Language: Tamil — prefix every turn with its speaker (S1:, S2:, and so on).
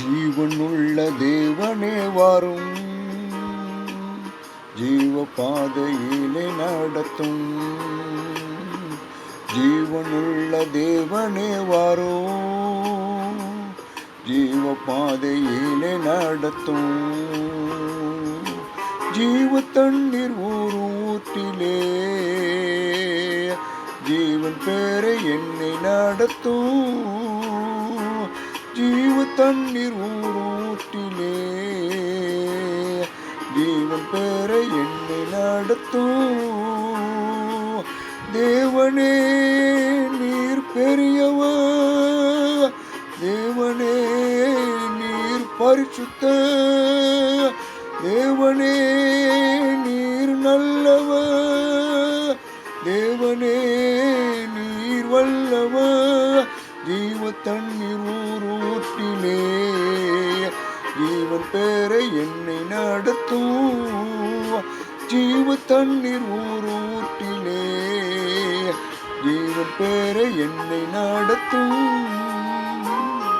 S1: ஜீவனுள்ள தேவனே வாரும், ஜீவ பாதையிலே நடத்தும். ஜீவனுள்ள தேவனே வாரும், ஜீவ பாதையிலே நடத்தும். ஜீவ தண்ணீர் ஊற்றிலே ஜீவன் பேரை என்னை நடத்தும். ஜீவ தண்ணீர் ஊற்றிலே ஜீவன் பேரை என்னை நடத்தும். தேவனே நீர் பெரியவர், தேவனே நீர் பரிசுத்த, தேவனே நீர் நல்லவர், தேவனே நீர் வல்லவர். ஜீவ தண்ணீர் ஊற்றிலே ஜீவன் பேரை என்னை நடத்தும். ஜீவ தண்ணீர் ஊற்றிலே ஜீவன் பேரை என்னை நடத்தும்.